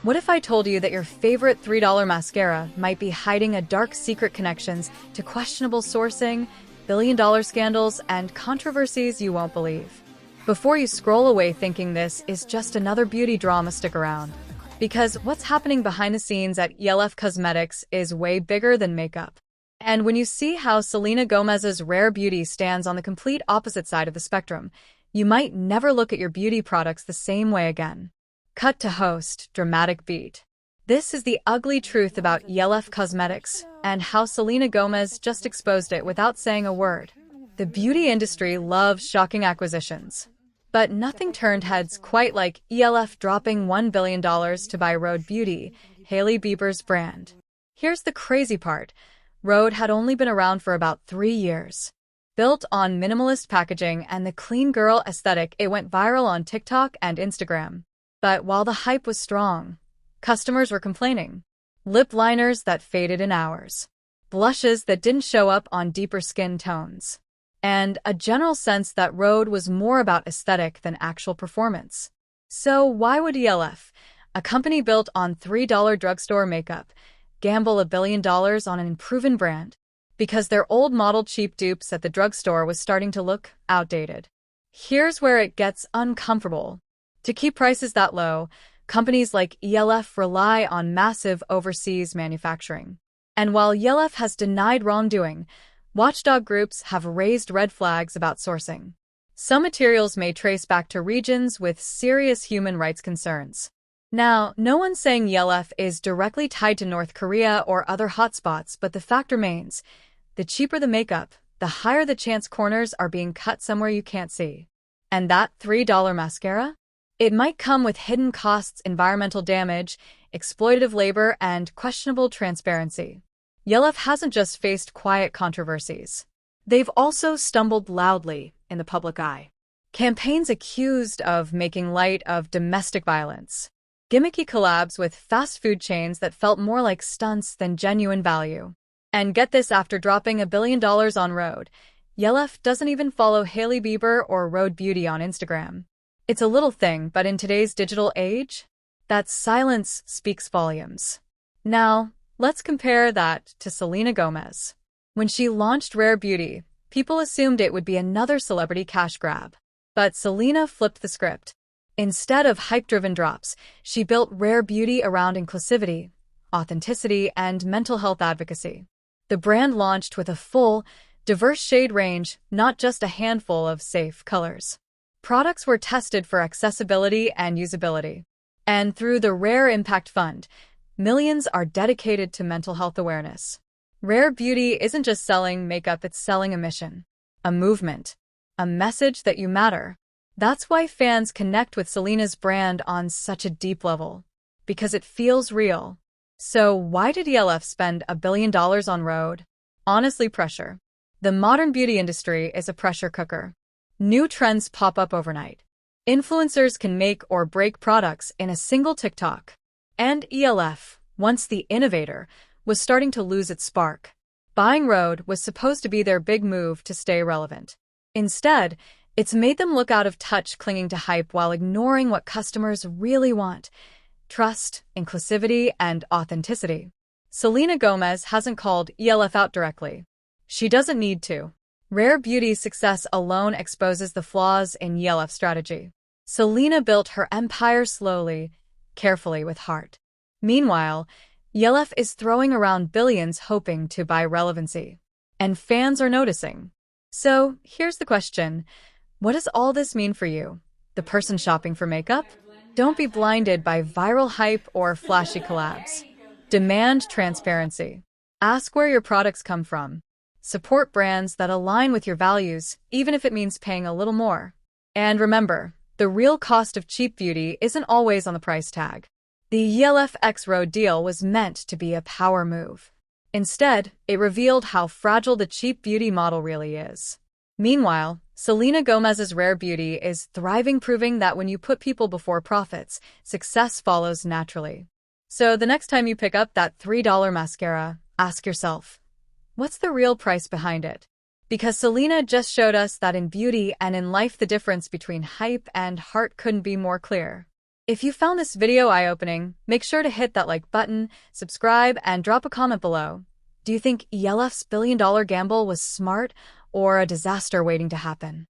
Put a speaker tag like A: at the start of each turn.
A: What if I told you that your favorite $3 mascara might be hiding a dark secret connections to questionable sourcing, billion-dollar scandals, and controversies you won't believe? Before you scroll away thinking this is just another beauty drama, stick around. Because what's happening behind the scenes at ELF Cosmetics is way bigger than makeup. And when you see how Selena Gomez's rare beauty stands on the complete opposite side of the spectrum, you might never look at your beauty products the same way again. Cut to host, dramatic beat. This is the ugly truth about ELF Cosmetics and how Selena Gomez just exposed it without saying a word. The beauty industry loves shocking acquisitions. But nothing turned heads quite like ELF dropping $1 billion to buy Rhode Beauty, Hailey Bieber's brand. Here's the crazy part. Rhode had only been around for about 3 years. Built on minimalist packaging and the clean girl aesthetic, it went viral on TikTok and Instagram. But while the hype was strong, customers were complaining. Lip liners that faded in hours, blushes that didn't show up on deeper skin tones, and a general sense that Rhode was more about aesthetic than actual performance. So why would ELF, a company built on $3 drugstore makeup, gamble $1 billion on an unproven brand? Because their old model cheap dupes at the drugstore was starting to look outdated. Here's where it gets uncomfortable. To keep prices that low, companies like ELF rely on massive overseas manufacturing. And while ELF has denied wrongdoing, watchdog groups have raised red flags about sourcing. Some materials may trace back to regions with serious human rights concerns. Now, no one's saying ELF is directly tied to North Korea or other hotspots, but the fact remains, the cheaper the makeup, the higher the chance corners are being cut somewhere you can't see. And that $3 mascara? It might come with hidden costs, environmental damage, exploitative labor, and questionable transparency. ELF hasn't just faced quiet controversies. They've also stumbled loudly in the public eye. Campaigns accused of making light of domestic violence. Gimmicky collabs with fast food chains that felt more like stunts than genuine value. And get this, after dropping $1 billion on Rhode, ELF doesn't even follow Hailey Bieber or Rhode Beauty on Instagram. It's a little thing, but in today's digital age, that silence speaks volumes. Now, let's compare that to Selena Gomez. When she launched Rare Beauty, people assumed it would be another celebrity cash grab. But Selena flipped the script. Instead of hype-driven drops, she built Rare Beauty around inclusivity, authenticity, and mental health advocacy. The brand launched with a full, diverse shade range, not just a handful of safe colors. Products were tested for accessibility and usability. And through the Rare Impact Fund, millions are dedicated to mental health awareness. Rare Beauty isn't just selling makeup, it's selling a mission, a movement, a message that you matter. That's why fans connect with Selena's brand on such a deep level, because it feels real. So why did ELF spend $1 billion on Rhode? Honestly, pressure. The modern beauty industry is a pressure cooker. New trends pop up overnight. Influencers can make or break products in a single TikTok. And ELF, once the innovator, was starting to lose its spark. Buying Rhode was supposed to be their big move to stay relevant. Instead, it's made them look out of touch, clinging to hype while ignoring what customers really want: trust, inclusivity, and authenticity. Selena Gomez hasn't called ELF out directly. She doesn't need to. Rare Beauty's success alone exposes the flaws in ELF's strategy. Selena built her empire slowly, carefully, with heart. Meanwhile, ELF is throwing around billions hoping to buy relevancy. And fans are noticing. So, here's the question. What does all this mean for you, the person shopping for makeup? Don't be blinded by viral hype or flashy collabs. Demand transparency. Ask where your products come from. Support brands that align with your values, even if it means paying a little more. And remember, the real cost of cheap beauty isn't always on the price tag. The ELF x Rhode deal was meant to be a power move. Instead, it revealed how fragile the cheap beauty model really is. Meanwhile, Selena Gomez's Rare Beauty is thriving, proving that when you put people before profits, success follows naturally. So the next time you pick up that $3 mascara, ask yourself, what's the real price behind it? Because Selena just showed us that in beauty and in life the difference between hype and heart couldn't be more clear. If you found this video eye-opening, make sure to hit that like button, subscribe, and drop a comment below. Do you think ELF's billion-dollar gamble was smart or a disaster waiting to happen?